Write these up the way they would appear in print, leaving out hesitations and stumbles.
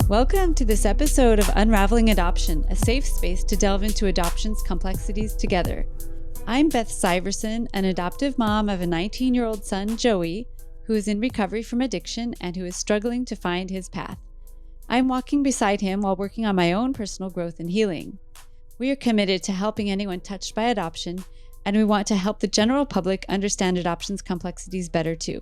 Welcome to this episode of Unraveling Adoption, a safe space to delve into adoption's complexities together. I'm Beth Syverson, an adoptive mom of a 19-year-old son, Joey, who is in recovery from addiction and who is struggling to find his path. I'm walking beside him while working on my own personal growth and healing. We are committed to helping anyone touched by adoption, and we want to help the general public understand adoption's complexities better too.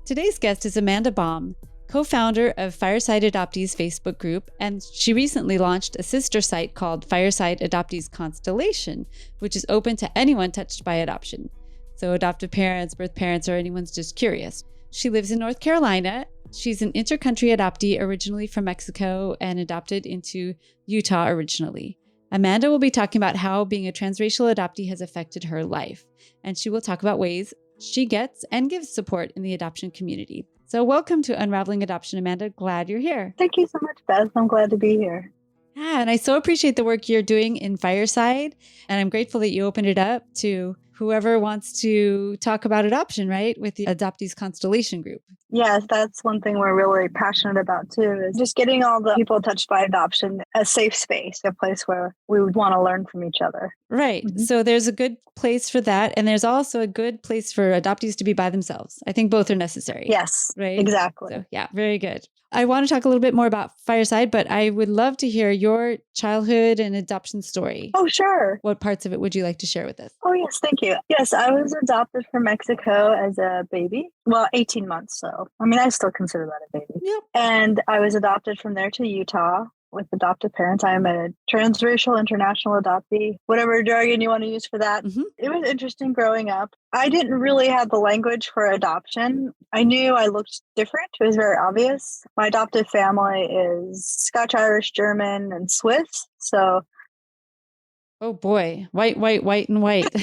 Today's guest is Amanda Baum, co-founder of Fireside Adoptees Facebook group, and she recently launched a sister site called Fireside Adoptees Constellation, which is open to anyone touched by adoption. So adoptive parents, birth parents, or anyone's just curious. She lives in North Carolina. She's an intercountry adoptee originally from Mexico and adopted into Utah originally. Amanda will be talking about how being a transracial adoptee has affected her life, and she will talk about ways she gets and gives support in the adoption community. So welcome to Unraveling Adoption, Amanda. Glad you're here. Thank you so much, Beth. I'm glad to be here. Yeah, and I so appreciate the work you're doing in Fireside, and I'm grateful that you opened it up to whoever wants to talk about adoption, right, with the Adoptees Constellation group. Yes, that's one thing we're really passionate about too, is just getting all the people touched by adoption a safe space, a place where we would want to learn from each other. Right. Mm-hmm. So there's a good place for that. And there's also a good place for adoptees to be by themselves. I think both are necessary. Yes, right. Exactly. So, yeah, very good. I want to talk a little bit more about Fireside, but I would love to hear your childhood and adoption story. Oh, sure. What parts of it would you like to share with us? Oh, yes. Thank you. Yes, I was adopted from Mexico as a baby. Well, 18 months. So, I mean, I still consider that a baby. Yep. And I was adopted from there to Utah with adoptive parents. I am a transracial international adoptee, whatever jargon you want to use for that. Mm-hmm. It was interesting growing up. I didn't really have the language for adoption. I knew I looked different. It was very obvious. My adoptive family is Scotch, Irish, German, and Swiss. So oh boy, white, and white.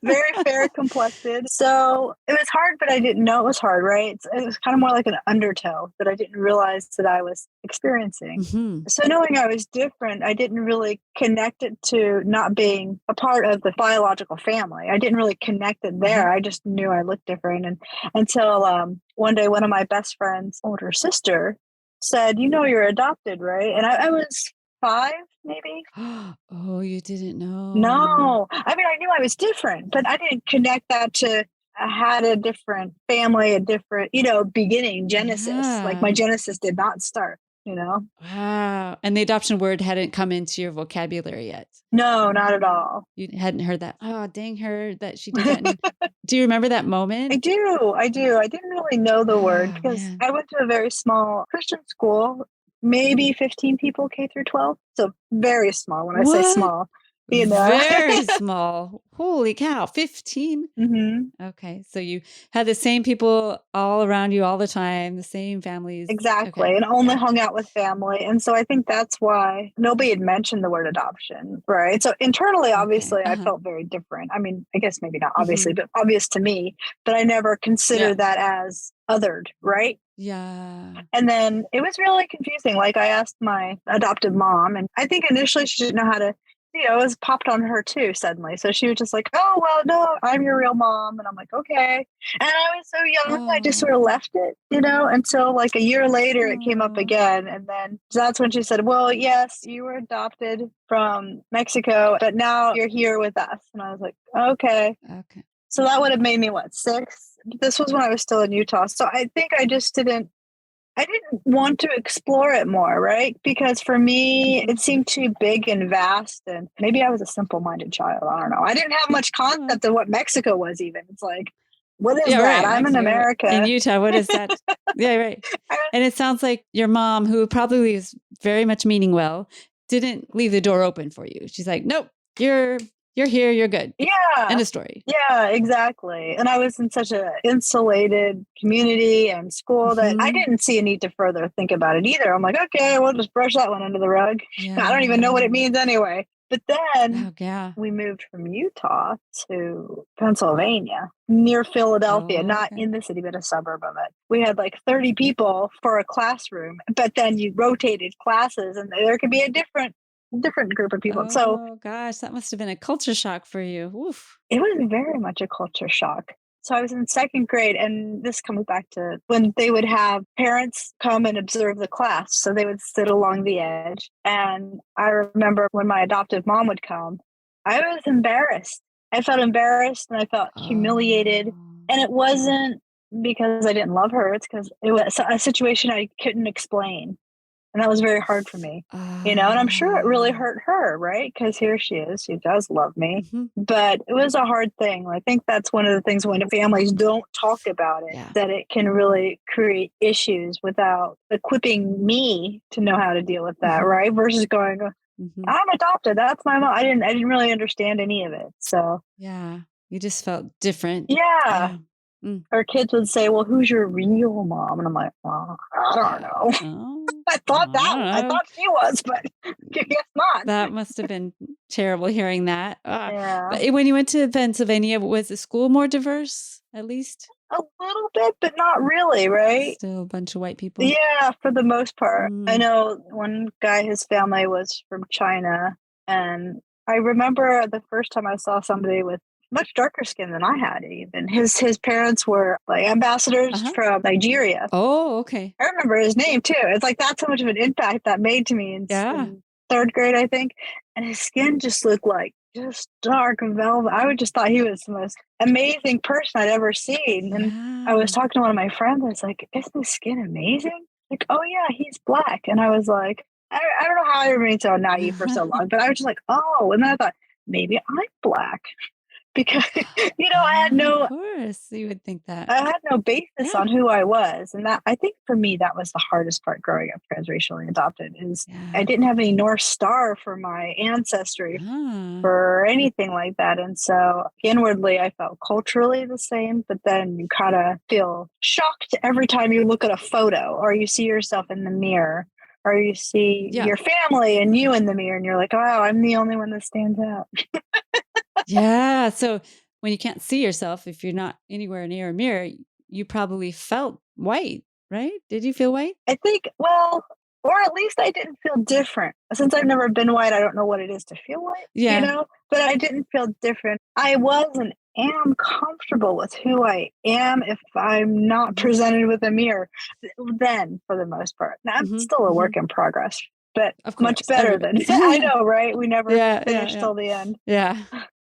Very fair complected. So it was hard, but I didn't know it was hard, right? It was kind of more like an undertow that I didn't realize that I was experiencing. Mm-hmm. So knowing I was different, I didn't really connect it to not being a part of the biological family. I didn't really connect it there. Mm-hmm. I just knew I looked different. And until one day, one of my best friend's older sister said, "You know, you're adopted, right?" And I was 5, maybe. Oh, you didn't know? No. I mean, I knew I was different, but I didn't connect that to I had a different family, a different, beginning, genesis. Yeah. Like my genesis did not start, Wow. And the adoption word hadn't come into your vocabulary yet? No, not at all. You hadn't heard that? Oh, dang her that she did that. Do you remember that moment? I do. I didn't really know the word because I went to a very small Christian school. Maybe 15 people, K through 12. So very small when I say small. Very small. Holy cow, 15? Mm-hmm. Okay, so you had the same people all around you all the time, the same families. Exactly, okay. And only hung out with family. And so I think that's why nobody had mentioned the word adoption, right? So internally, obviously, I felt very different. I mean, I guess maybe not obviously, but obvious to me. But I never considered that as othered, right? Yeah. And then it was really confusing. Like I asked my adoptive mom, and I think initially she didn't know how to, it was popped on her too suddenly. So she was just like, "Oh, well, no, I'm your real mom." And I'm like, "Okay." And I was so young, I just sort of left it, until like a year later it came up again. And then that's when she said, "Well, yes, you were adopted from Mexico, but now you're here with us." And I was like, "Okay." Okay. So that would have made me, 6? This was when I was still in Utah. So I think I didn't want to explore it more, right? Because for me, it seemed too big and vast. And maybe I was a simple-minded child. I don't know. I didn't have much concept of what Mexico was even. It's like, what is that? Right. I'm Mexico, in America. In Utah, what is that? Yeah, right. And it sounds like your mom, who probably is very much meaning well, didn't leave the door open for you. She's like, "Nope, you're here, you're good." Yeah. End of story. Yeah, exactly. And I was in such an insulated community and school that I didn't see a need to further think about it either. I'm like, okay, we'll just brush that one under the rug. Yeah. I don't even know what it means anyway. But then we moved from Utah to Pennsylvania, near Philadelphia, not in the city, but a suburb of it. We had like 30 people for a classroom, but then you rotated classes and there could be a different group of people. Oh gosh, that must have been a culture shock for you. Oof. It was very much a culture shock. So I was in second grade, and this comes back to when they would have parents come and observe the class. So they would sit along the edge. And I remember when my adoptive mom would come, I was embarrassed. I felt embarrassed and I felt humiliated. And it wasn't because I didn't love her. It's because it was a situation I couldn't explain. And that was very hard for me, and I'm sure it really hurt her, right? Because here she is. She does love me. But it was a hard thing. I think that's one of the things when families don't talk about it, that it can really create issues without equipping me to know how to deal with that, right? Versus going, I'm adopted. That's my mom. I didn't really understand any of it. So yeah, you just felt different. Yeah. Our kids would say, well, who's your real mom? And I'm like, well, I don't know. I thought she was, but I guess not. That must have been terrible hearing that. But when you went to Pennsylvania, was the school more diverse, at least? A little bit, but not really, right? Still a bunch of white people. Yeah, for the most part. I know one guy, his family was from China. And I remember the first time I saw somebody with much darker skin than I had even. His parents were like ambassadors from Nigeria. Oh, okay. I remember his name too. It's like that's how much of an impact that made to me in third grade, I think. And his skin just looked like just dark velvet. I would just thought he was the most amazing person I'd ever seen. And I was talking to one of my friends. I was like, isn't his skin amazing? Like, oh yeah, he's black. And I was like, I don't know how I remained so naive for so long, but I was just like, oh. And then I thought, maybe I'm black. Because, I had no, of course, you would think that. I had no basis on who I was. And that, I think for me, that was the hardest part growing up transracially adopted is I didn't have any North Star for my ancestry or anything like that. And so inwardly, I felt culturally the same, but then you kind of feel shocked every time you look at a photo or you see yourself in the mirror. Or you see your family and you in the mirror and you're like, oh, I'm the only one that stands out. Yeah. So when you can't see yourself, if you're not anywhere near a mirror, you probably felt white, right? Did you feel white? I think, well, or at least I didn't feel different. Since I've never been white, I don't know what it is to feel white, but I didn't feel different. I was and am comfortable with who I am if I'm not presented with a mirror then for the most part. Now, I'm still a work in progress, but much better than I know, right? We never finished till the end. Yeah.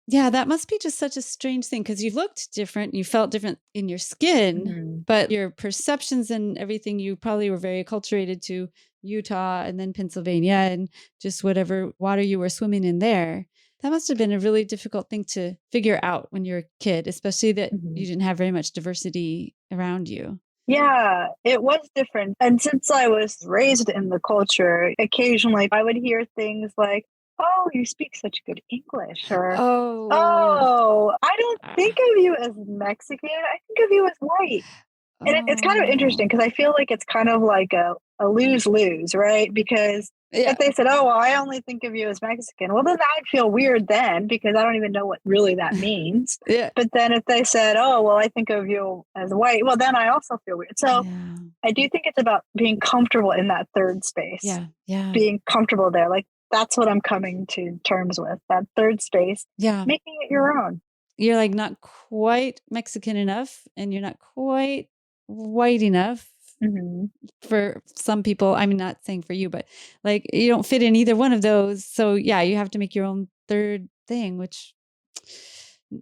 Yeah, that must be just such a strange thing because you looked different, you felt different in your skin, but your perceptions and everything, you probably were very acculturated to Utah and then Pennsylvania and just whatever water you were swimming in there. That must have been a really difficult thing to figure out when you're a kid, especially that you didn't have very much diversity around you. Yeah, it was different. And since I was raised in the culture, occasionally I would hear things like, oh, you speak such good English, or oh, I don't think of you as Mexican. I think of you as white. And it's kind of interesting because I feel like it's kind of like a lose-lose, right? Because if they said, oh, well, I only think of you as Mexican, well, then I'd feel weird then because I don't even know what really that means. But then if they said, oh, well, I think of you as white, well, then I also feel weird. So I do think it's about being comfortable in that third space. Being comfortable there. Like, that's what I'm coming to terms with, that third space, making it your own. You're like not quite Mexican enough and you're not quite white enough for some people. I'm not saying for you, but like you don't fit in either one of those. So yeah, you have to make your own third thing,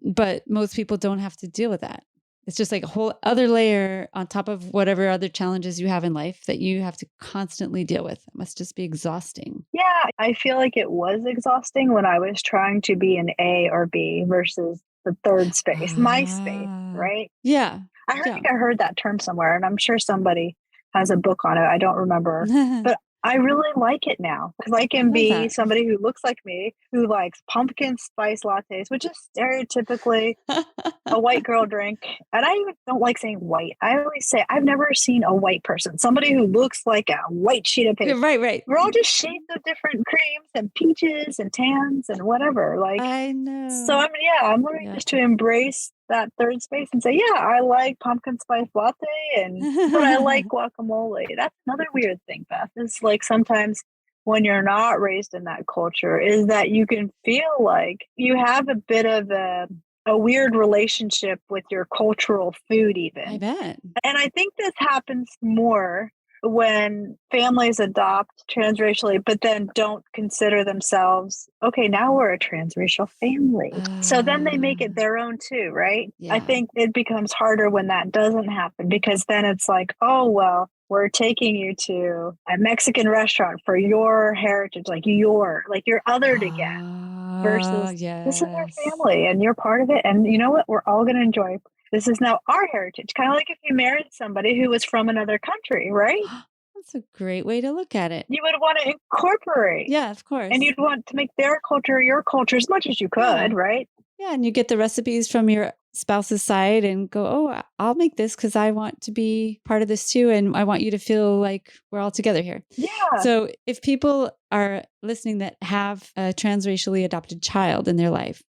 but most people don't have to deal with that. It's just like a whole other layer on top of whatever other challenges you have in life that you have to constantly deal with. It must just be exhausting. Yeah, I feel like it was exhausting when I was trying to be an A or B versus the third space, my space, right? Yeah. I think I heard that term somewhere, and I'm sure somebody has a book on it. I don't remember, but I really like it now because I can be somebody who looks like me, who likes pumpkin spice lattes, which is stereotypically a white girl drink. And I even don't like saying white. I always say I've never seen a white person, somebody who looks like a white sheet of paper. Right. We're all just shades of different creams and peaches and tans and whatever. Like, I know. So I'm learning just to embrace that third space and say, yeah, I like pumpkin spice latte but I like guacamole. That's another weird thing, Beth, is like sometimes when you're not raised in that culture is that you can feel like you have a bit of a a weird relationship with your cultural food even. I bet. And I think this happens more when families adopt transracially, but then don't consider themselves, okay, now we're a transracial family. So then they make it their own too, right? Yeah. I think it becomes harder when that doesn't happen, because then it's like, oh, well, we're taking you to a Mexican restaurant for your heritage, like you're othered again, versus this is our family and you're part of it. And you know what? We're all going to enjoy. This is now our heritage. Kind of like if you married somebody who was from another country, right? That's a great way to look at it. You would want to incorporate. Yeah, of course. And you'd want to make their culture your culture as much as you could, right? Yeah, and you get the recipes from your spouse's side and go, oh, I'll make this because I want to be part of this too. And I want you to feel like we're all together here. Yeah. So if people are listening that have a transracially adopted child in their life,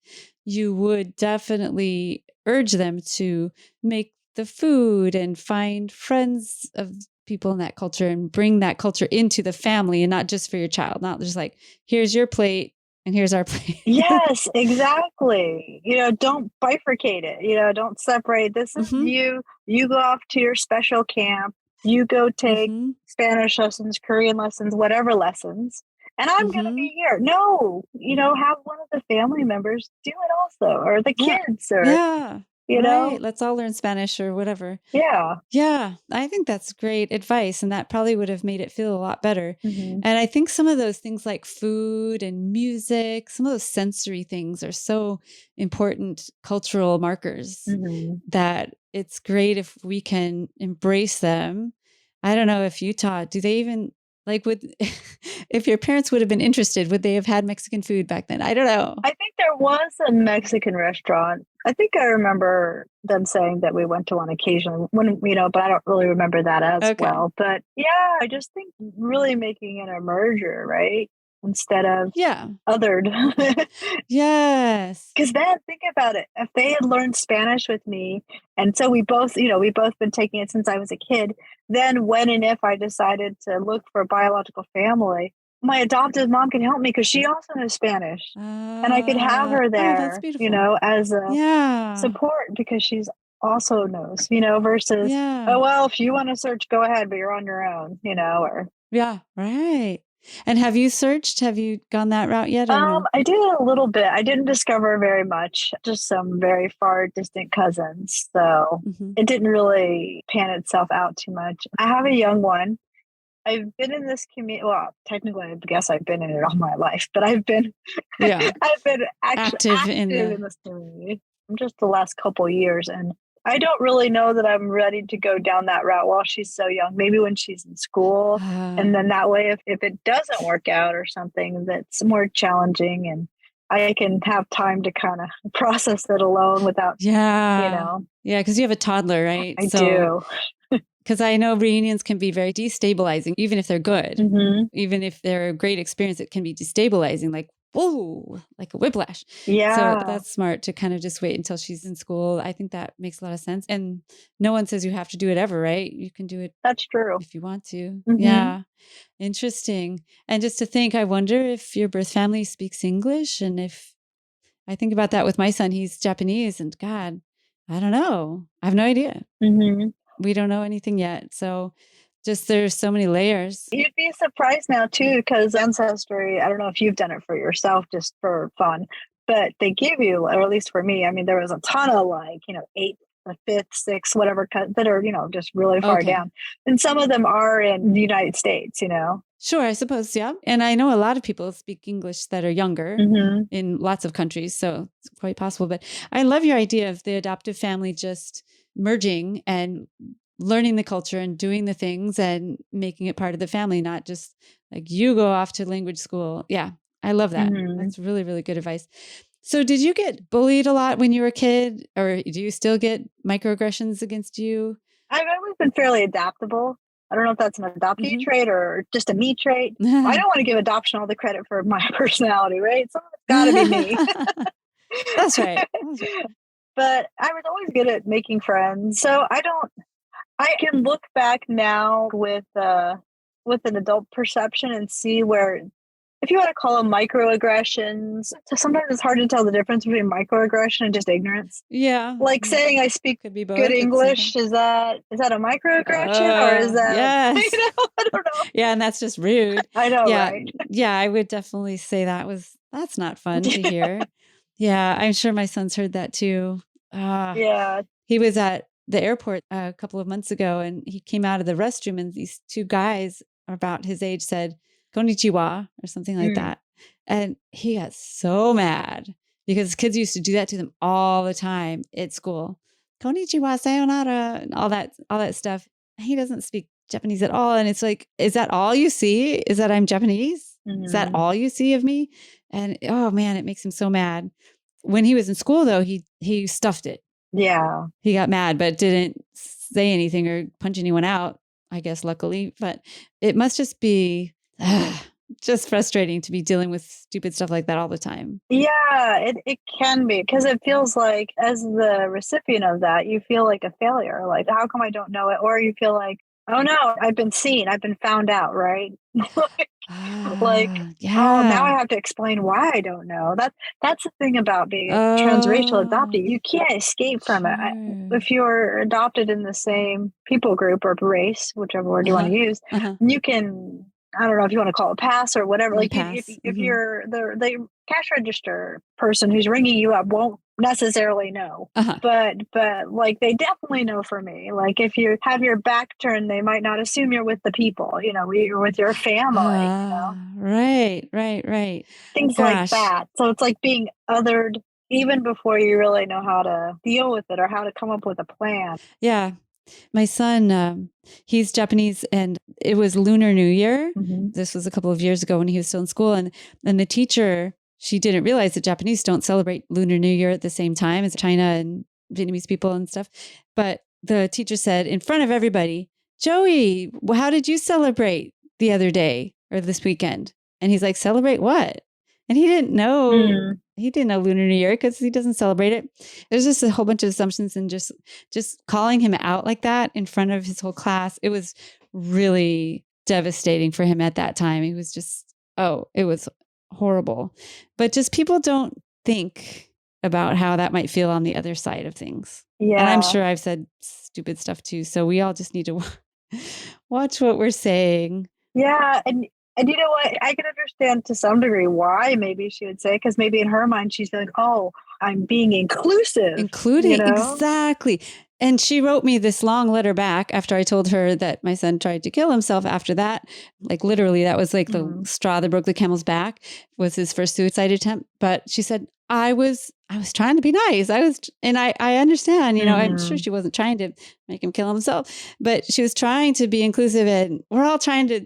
you would definitely urge them to make the food and find friends of people in that culture and bring that culture into the family, and not just for your child, not just like, here's your plate and here's our plate. Yes, exactly. Don't bifurcate it. Don't separate. This is you. You go off to your special camp. You go take Spanish lessons, Korean lessons, whatever lessons. And I'm going to be here. No, have one of the family members do it also, or the kids, or, right. Let's all learn Spanish or whatever. Yeah. Yeah. I think that's great advice. And that probably would have made it feel a lot better. And I think some of those things like food and music, some of those sensory things are so important cultural markers that it's great if we can embrace them. I don't know if Utah, do they even if your parents would have been interested, would they have had Mexican food back then? I don't know. I think there was a Mexican restaurant. I think I remember them saying that we went to one occasionally, but I don't really remember that as well. But yeah, I just think really making it a merger, right? Instead of othered. Yes. Because then think about it. If they had learned Spanish with me, and so we both been taking it since I was a kid, then when and if I decided to look for a biological family, my adoptive mom can help me because she also knows Spanish. And I could have her there, as a support, because she's also knows, versus, oh, well, if you want to search, go ahead, but you're on your own, or. Yeah, right. And have you searched? Have you gone that route yet? I did a little bit. I didn't discover very much, just some very far distant cousins. So it didn't really pan itself out too much. I have a young one. I've been in this community. Well, technically, I guess I've been in it all my life, but I've been, I've been active in this community just the last couple of years. And I don't really know that I'm ready to go down that route while she's so young. Maybe when she's in school. And then that way, if it doesn't work out or something that's more challenging, and I can have time to kind of process it alone without, Yeah, because you have a toddler, right? I do. Because I know reunions can be very destabilizing, even if they're good. Even if they're a great experience, it can be destabilizing, like, whoa, like a whiplash. Yeah. So that's smart to kind of just wait until she's in school. I think that makes a lot of sense. And no one says you have to do it ever, right? You can do it. That's true. If you want to. Yeah. Interesting. And just to think, I wonder if your birth family speaks English. And if I think about that with my son, he's Japanese, and God, I don't know. I have no idea. We don't know anything yet. So just there's so many layers. You'd be surprised now too, because Ancestry, I don't know if you've done it for yourself just for fun, but they give you, or at least for me, I mean, there was a ton of 8th, 5th, 6th, whatever that are, just really far down. And some of them are in the United States, Sure, I suppose, yeah. And I know a lot of people speak English that are younger in lots of countries, so it's quite possible. But I love your idea of the adoptive family just merging and learning the culture and doing the things and making it part of the family, not just like you go off to language school. Yeah, I love that. That's really, really good advice. So did you get bullied a lot when you were a kid, or do you still get microaggressions against you? I've always been fairly adaptable. I don't know if that's an adoptee trait or just a me trait. I don't want to give adoption all the credit for my personality, right? Some of it's got to be me. That's right. But I was always good at making friends. So I can look back now with an adult perception and see where if you want to call them microaggressions. So sometimes it's hard to tell the difference between microaggression and just ignorance. Yeah. Like saying I speak Could be both good English, is that a microaggression or is that, yes. I don't know. Yeah. And that's just rude. I know, yeah. right? Yeah. I would definitely say that's not fun to hear. Yeah. I'm sure my son's heard that too. Yeah. He was at the airport a couple of months ago and he came out of the restroom and these two guys about his age said, "Konnichiwa," or something like that. And he got so mad because kids used to do that to them all the time at school. "Konnichiwa, sayonara," and all that stuff. He doesn't speak Japanese at all. And it's like, is that all you see? Is that I'm Japanese? Is that all you see of me? And oh man, it makes him so mad. When he was in school though, he stuffed it. Yeah. He got mad, but didn't say anything or punch anyone out, I guess, luckily. But it must just be just frustrating to be dealing with stupid stuff like that all the time. Yeah, it can be, because it feels like as the recipient of that, you feel like a failure. Like, how come I don't know it? Or you feel like, oh no, I've been seen, I've been found out, right? Oh, now I have to explain why I don't know. That's the thing about being a transracial adoptee. You can't escape from it. If you're adopted in the same people group or race, whichever word you want to use, you can, I don't know if you want to call it pass or whatever. Like if you're the cash register person who's ringing you up won't necessarily know, but like they definitely know for me. Like if you have your back turned, they might not assume you're with the people. You're with your family. Right. Things like that. So it's like being othered even before you really know how to deal with it or how to come up with a plan. Yeah. My son, he's Japanese and it was Lunar New Year. This was a couple of years ago when he was still in school. And the teacher, she didn't realize that Japanese don't celebrate Lunar New Year at the same time as China and Vietnamese people and stuff. But the teacher said in front of everybody, "Joey, how did you celebrate the other day or this weekend?" And he's like, "Celebrate what?" And he didn't know. He didn't know Lunar New Year because he doesn't celebrate it. There's just a whole bunch of assumptions and just calling him out like that in front of his whole class. It was really devastating for him at that time. He was just, it was horrible. But just people don't think about how that might feel on the other side of things. Yeah. And I'm sure I've said stupid stuff too. So we all just need to watch what we're saying. Yeah. And you know what? I can understand to some degree why maybe she would say, because maybe in her mind, she's like, oh, I'm being inclusive. Including, exactly. And she wrote me this long letter back after I told her that my son tried to kill himself after that. Like literally, that was like the straw that broke the camel's back, was his first suicide attempt. But she said, I was trying to be nice. I understand, I'm sure she wasn't trying to make him kill himself, but she was trying to be inclusive, and we're all trying to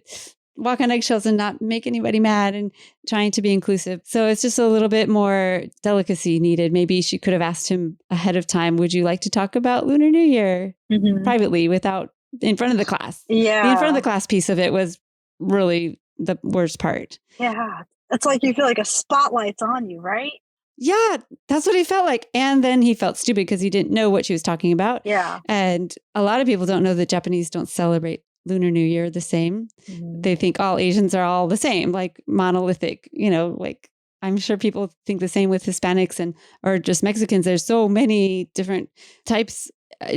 walk on eggshells and not make anybody mad and trying to be inclusive. So it's just a little bit more delicacy needed. Maybe she could have asked him ahead of time, would you like to talk about Lunar New Year privately without in front of the class? Yeah. The in front of the class piece of it was really the worst part. Yeah. It's like you feel like a spotlight's on you, right? Yeah, that's what he felt like. And then he felt stupid because he didn't know what she was talking about. Yeah. And a lot of people don't know that Japanese don't celebrate Lunar New Year the same. They think all Asians are all the same, like monolithic, like I'm sure people think the same with Hispanics or just Mexicans. There's so many different types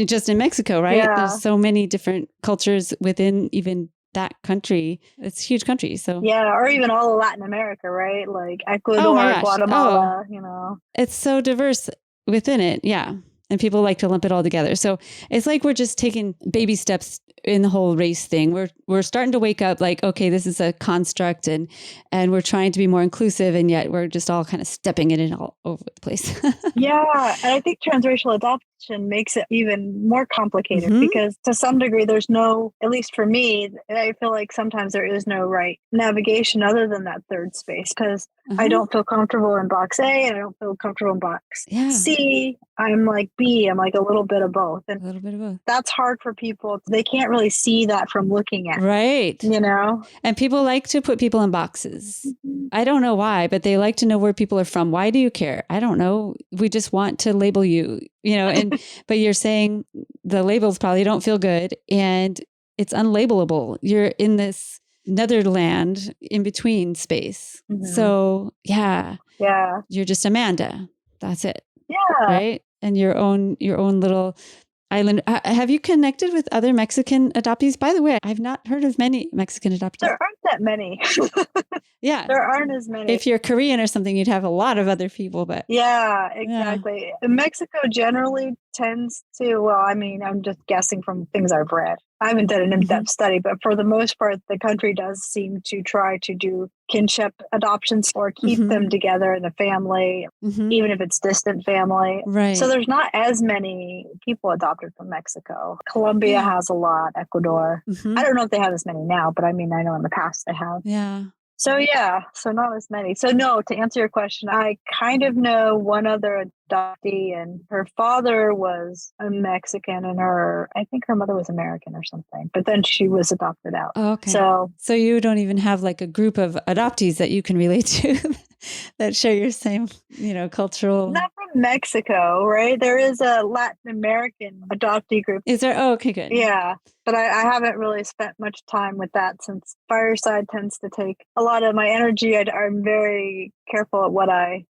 just in Mexico, right? Yeah. There's so many different cultures within even that country. It's a huge country. So yeah, or even all of Latin America, right? Like Ecuador, Guatemala, It's so diverse within it. Yeah. And people like to lump it all together. So it's like we're just taking baby steps in the whole race thing. We're starting to wake up like, okay, this is a construct and we're trying to be more inclusive, and yet we're just all kind of stepping in it all over the place. Yeah. And I think transracial adoption makes it even more complicated because to some degree there's no, at least for me, I feel like sometimes there is no right navigation other than that third space, because I don't feel comfortable in box A and I don't feel comfortable in box C. I'm like B. I'm like a little bit of both. And a little bit of both. That's hard for people. They can't really see that from looking at it. Right. And people like to put people in boxes. I don't know why, but they like to know where people are from. Why do you care? I don't know. We just want to label you, but you're saying the labels probably don't feel good and it's unlabelable. You're in this Netherland in between space. So yeah, you're just Amanda. That's it. Yeah. Right. And your own little island. Have you connected with other Mexican adoptees? By the way, I've not heard of many Mexican adoptees. There aren't that many. Yeah. There aren't as many. If you're Korean or something, you'd have a lot of other people, but yeah, exactly. Yeah. Mexico generally tends to, well, I mean, I'm just guessing from things I've read. I haven't done an in-depth study, but for the most part, the country does seem to try to do kinship adoptions or keep them together in the family, even if it's distant family. Right. So there's not as many people adopted from Mexico. Colombia has a lot, Ecuador. I don't know if they have as many now, but I mean, I know in the past they have. Yeah. So not as many. So no, to answer your question, I kind of know one other adoptee, and her father was a Mexican and I think her mother was American or something, but then she was adopted out. Oh, okay. So you don't even have like a group of adoptees that you can relate to that share your same, cultural. Not from Mexico, right? There is a Latin American adoptee group. Is there? Oh, okay, good. Yeah. But I haven't really spent much time with that since Fireside tends to take a lot of my energy. I'm very careful at what I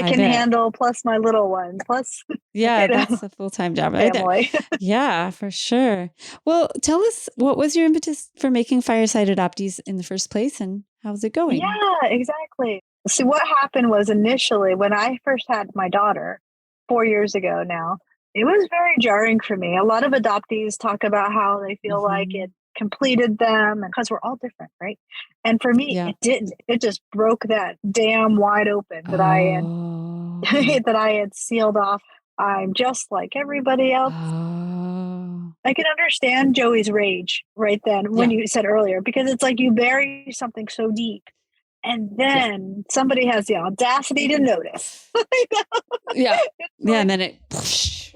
can handle, plus my little one, plus that's a full-time job, right? Family. Yeah, for sure. Well, tell us, what was your impetus for making Fireside Adoptees in the first place, and how's it going? Yeah, exactly. See, what happened was initially when I first had my daughter 4 years ago now, it was very jarring for me. A lot of adoptees talk about how they feel like it completed them, and because we're all different, right? And for me, it didn't. It just broke that dam wide open that I had sealed off. I'm just like everybody else. I can understand Joey's rage right then when you said earlier, because it's like you bury something so deep. And then somebody has the audacity to notice. And then it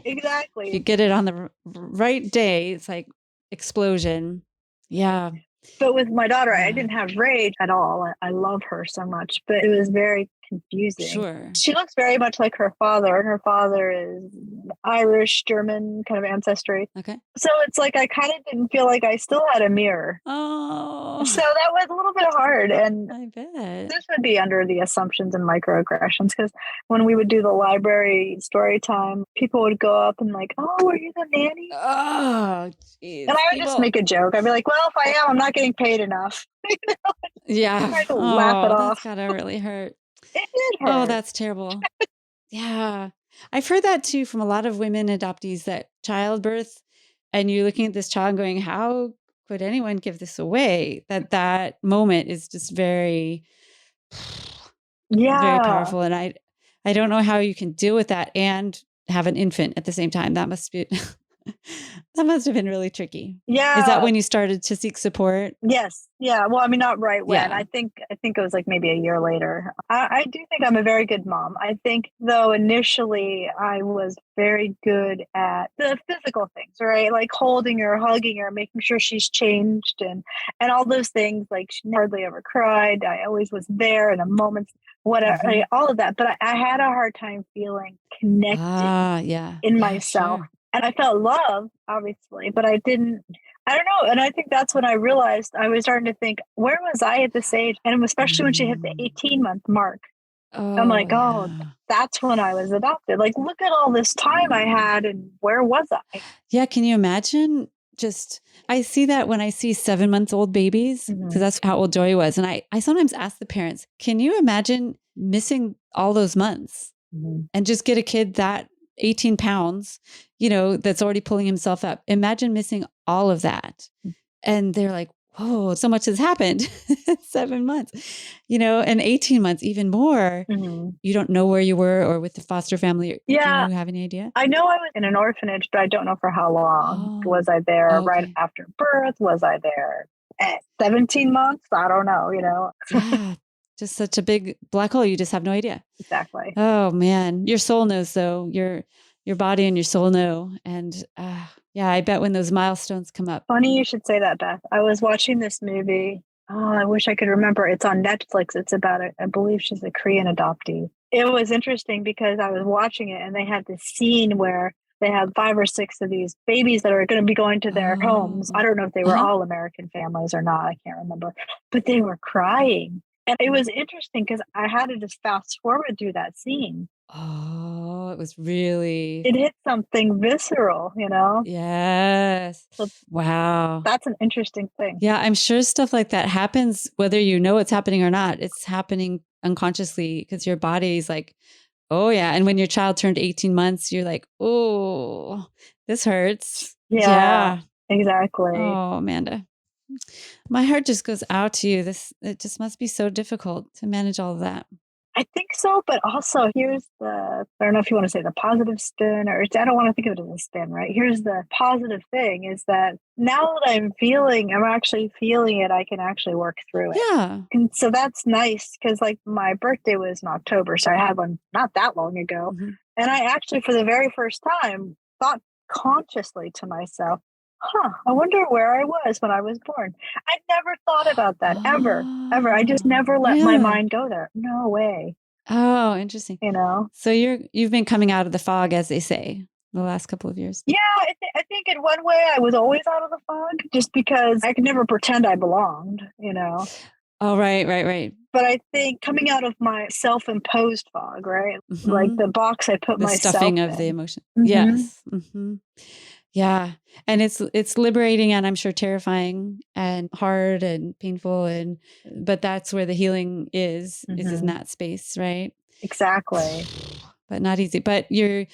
exactly. You get it on the right day. It's like explosion. Yeah. But with my daughter, I didn't have rage at all. I love her so much, but it was very confusing. Sure. She looks very much like her father, and her father is Irish, German kind of ancestry. Okay. So it's like I kind of didn't feel like I still had a mirror. Oh. So that was a little bit hard. And I bet. This would be under the assumptions and microaggressions, because when we would do the library story time, people would go up and like, "Oh, are you the nanny?" Oh, geez. And I would just make a joke. I'd be like, "Well, if I am, I'm not getting paid enough." Yeah. Try to laugh it off. That's gotta really hurt. It did hurt. Oh, that's terrible. Yeah. I've heard that too from a lot of women adoptees, that childbirth, and you're looking at this child going, how could anyone give this away? That moment is just very, very powerful. And I don't know how you can deal with that and have an infant at the same time. That must be that must have been really tricky. Yeah. Is that when you started to seek support? Yes. Yeah. Well, I mean, not right when. I think it was like maybe a year later. I do think I'm a very good mom. I think, though, initially I was very good at the physical things, right? Like holding her, hugging her, making sure she's changed, and all those things. Like she hardly ever cried. I always was there in a moment, whatever, all of that. But I had a hard time feeling connected in myself. Sure. And I felt love, obviously, but I don't know. And I think that's when I realized I was starting to think, where was I at this age? And especially when she hit the 18-month mark, I'm like, that's when I was adopted. Like, look at all this time I had, and where was I? Yeah. Can you imagine? I see that when I see 7-month-old babies, because that's how old Joey was. And I sometimes ask the parents, can you imagine missing all those months and just get a kid that 18 pounds, that's already pulling himself up? Imagine missing all of that. And they're like, whoa, so much has happened. 7 months, and 18 months, even more. You don't know where you were or with the foster family. Yeah. Do you have any idea? I know I was in an orphanage, but I don't know for how long. Was I there right after birth? Was I there at 17 months? I don't know, Yeah. Just such a big black hole. You just have no idea. Exactly. Oh man. Your soul knows though. Your body and your soul know. And I bet when those milestones come up. Funny you should say that, Beth. I was watching this movie. Oh, I wish I could remember. It's on Netflix. It's about I believe she's a Korean adoptee. It was interesting because I was watching it and they had this scene where they had 5 or 6 of these babies that are going to be going to their homes. I don't know if they were all American families or not. I can't remember, but they were crying. And it was interesting because I had to just fast forward through that scene. Oh, it was really... It hit something visceral, you know? Yes. So wow. That's an interesting thing. Yeah, I'm sure stuff like that happens whether you know it's happening or not. It's happening unconsciously because your body's like, oh yeah. And when your child turned 18 months, you're like, oh, this hurts. Yeah. Exactly. Oh, Amanda. My heart just goes out to you. It just must be so difficult to manage all of that. I think so, but also here's I don't know if you want to say the positive spin, or I don't want to think of it as a spin, right? Here's the positive thing is that now that I'm actually feeling it, I can actually work through it. Yeah. And so that's nice because like my birthday was in October, so I had one not that long ago. Mm-hmm. And I actually, for the very first time, thought consciously to myself, I wonder where I was when I was born. I never thought about that ever. I just never let my mind go there. No way. Oh, interesting. You know? So you've been coming out of the fog, as they say, the last couple of years. Yeah, I think in one way I was always out of the fog just because I could never pretend I belonged, you know? Oh, right. But I think coming out of my self-imposed fog, right? Mm-hmm. Like the box I put myself in. The stuffing of the emotion. Mm-hmm. Yes. Mm-hmm. Yeah. And it's liberating and I'm sure terrifying and hard and painful. But that's where the healing is in that space, right? Exactly. But not easy. But you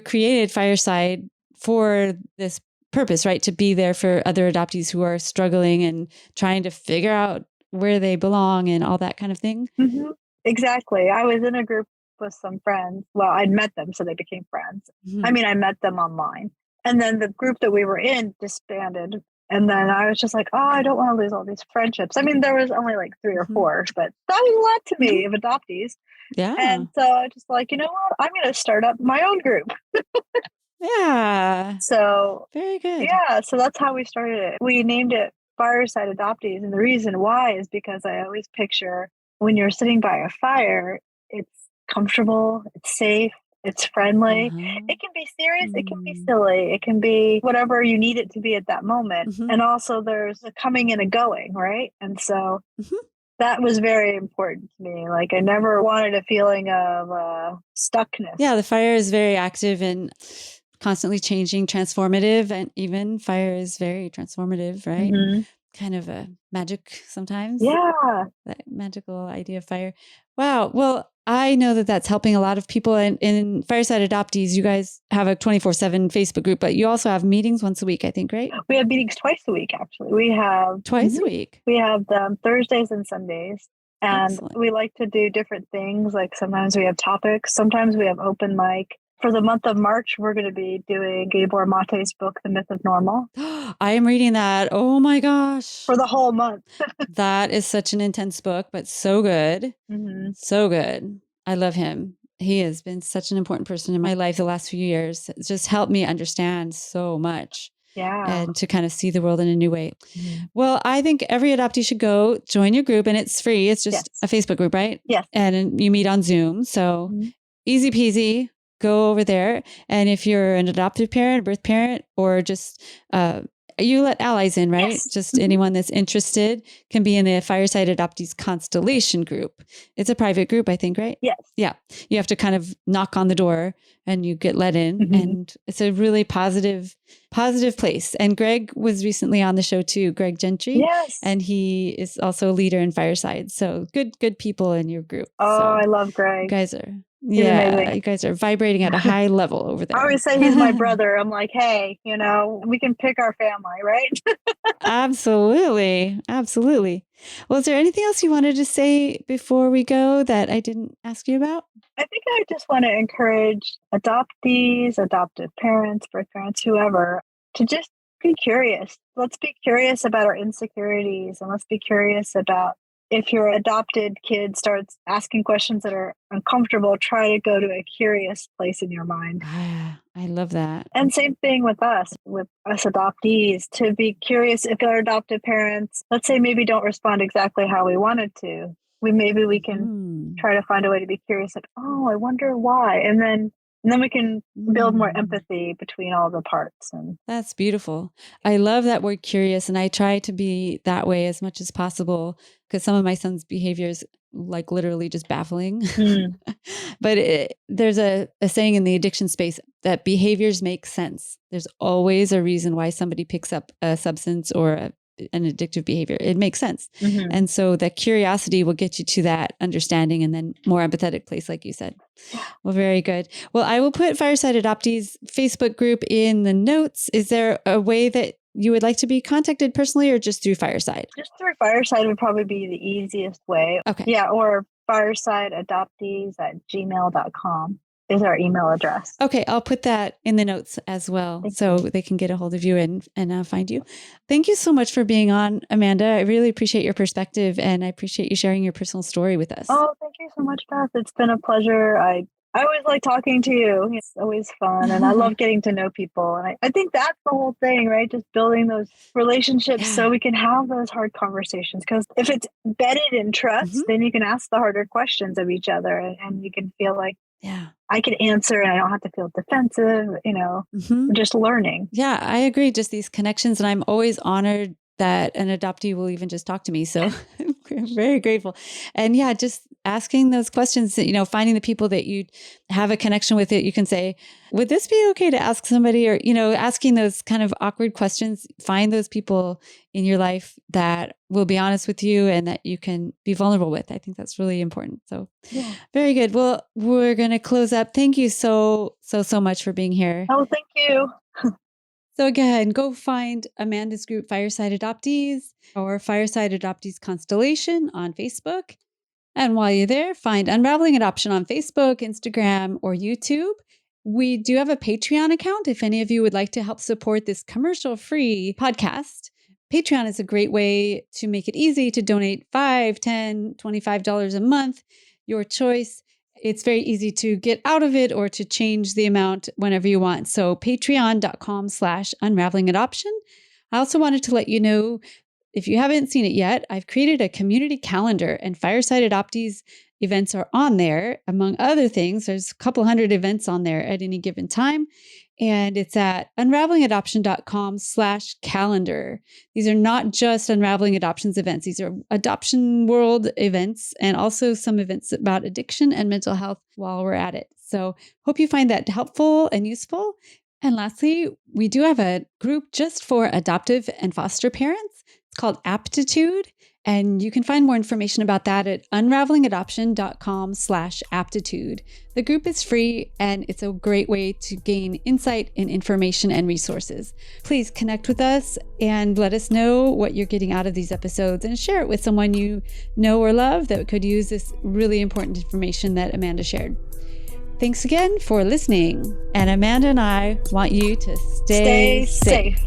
created Fireside for this purpose, right? To be there for other adoptees who are struggling and trying to figure out where they belong and all that kind of thing. Mm-hmm. Exactly. I was in a group with some friends. Well, I'd met them, so they became friends. Mm-hmm. I mean, I met them online. And then the group that we were in disbanded. And then I was just like, I don't want to lose all these friendships. I mean, there was only like 3 or 4, but that was a lot to me of adoptees. Yeah. And so I was just like, you know what? I'm going to start up my own group. Yeah. So very good. Yeah. So that's how we started it. We named it Fireside Adoptees. And the reason why is because I always picture when you're sitting by a fire, it's comfortable, it's safe, it's friendly. It can be serious, it can be silly, it can be whatever you need it to be at that moment. And also there's a coming and a going, right? And so that was very important to me. Like I never wanted a feeling of stuckness. Yeah, the fire is very active and constantly changing, transformative, and even fire is very transformative, right? Mm-hmm. Kind of a magic sometimes. Yeah. That magical idea of fire. Wow. Well, I know that that's helping a lot of people. And in Fireside Adoptees, you guys have a 24/7 Facebook group, but you also have meetings once a week, I think, right? We have meetings twice a week, actually. We have twice a week. We have them Thursdays and Sundays. And excellent. We like to do different things. Like sometimes we have topics. Sometimes we have open mic. For the month of March, we're going to be doing Gabor Mate's book, The Myth of Normal. I am reading that. Oh my gosh. For the whole month. That is such an intense book, but so good. Mm-hmm. So good. I love him. He has been such an important person in my life the last few years. It's just helped me understand so much. Yeah. And to kind of see the world in a new way. Mm-hmm. Well, I think every adoptee should go join your group, and it's free. It's just a Facebook group, right? Yes. And you meet on Zoom. So easy peasy. Go over there. And if you're an adoptive parent, birth parent, or just you let allies in, right? Yes. Just anyone that's interested can be in the Fireside Adoptees Constellation group. It's a private group, I think, right? Yes. Yeah. You have to kind of knock on the door and you get let in. Mm-hmm. And it's a really positive place. And Greg was recently on the show too, Greg Gentry. Yes. And he is also a leader in Fireside. So good people in your group. Oh, so I love Greg. You guys are... Yeah, you guys are vibrating at a high level over there. I always say he's my brother. I'm like, hey, we can pick our family, right? Absolutely. Well, is there anything else you wanted to say before we go that I didn't ask you about? I think I just want to encourage adoptees, adoptive parents, birth parents, whoever, to just be curious. Let's be curious about our insecurities, and let's be curious about if your adopted kid starts asking questions that are uncomfortable, try to go to a curious place in your mind. I love that. And same thing with us adoptees, to be curious if our adoptive parents, let's say maybe don't respond exactly how we wanted to. We can try to find a way to be curious, like, oh, I wonder why. And then And then we can build more empathy between all the parts. And that's beautiful. I love that word curious. And I try to be that way as much as possible because some of my son's behaviors like literally just baffling. But there's a saying in the addiction space that behaviors make sense. There's always a reason why somebody picks up a substance or an addictive behavior. It makes sense. And so that curiosity will get you to that understanding and then more empathetic place, like you said. Well, very good. Well, I will put Fireside Adoptees Facebook group in the notes. Is there a way that you would like to be contacted personally or just through Fireside? Just through Fireside would probably be the easiest way. Okay. Yeah. Or firesideadoptees@gmail.com is our email address. Okay. I'll put that in the notes as well so they can get a hold of you and find you. Thank you so much for being on, Amanda. I really appreciate your perspective and I appreciate you sharing your personal story with us. Oh, thank you so much, Beth. It's been a pleasure. I always like talking to you. It's always fun. And I love getting to know people. And I think that's the whole thing, right? Just building those relationships so we can have those hard conversations. Because if it's bedded in trust, then you can ask the harder questions of each other and you can feel like, I can answer and I don't have to feel defensive, just learning. Yeah, I agree. Just these connections. And I'm always honored that an adoptee will even just talk to me. So I'm very grateful. And yeah, just asking those questions, finding the people that you have a connection with it. You can say, would this be okay to ask somebody? Or, asking those kind of awkward questions, find those people in your life that will be honest with you and that you can be vulnerable with. I think that's really important. So very good. Well, we're going to close up. Thank you so much for being here. Oh, thank you. So again, go find Amanda's group, Fireside Adoptees, or Fireside Adoptees Constellation on Facebook. And while you're there, find Unraveling Adoption on Facebook, Instagram, or YouTube. We do have a Patreon account if any of you would like to help support this commercial-free podcast. Patreon is a great way to make it easy to donate $5, $10, $25 a month, your choice. It's very easy to get out of it or to change the amount whenever you want. So patreon.com/unraveling adoption. I also wanted to let you know, if you haven't seen it yet, I've created a community calendar and Fireside Adoptees events are on there. Among other things, there's a couple hundred events on there at any given time. And it's at unravelingadoption.com/calendar. These are not just Unraveling Adoptions events. These are adoption world events and also some events about addiction and mental health while we're at it. So hope you find that helpful and useful. And lastly, we do have a group just for adoptive and foster parents. It's called APtitude. And you can find more information about that at unravelingadoption.com/aptitude. The group is free and it's a great way to gain insight and information and resources. Please connect with us and let us know what you're getting out of these episodes and share it with someone you know or love that could use this really important information that Amanda shared. Thanks again for listening. And Amanda and I want you to stay safe.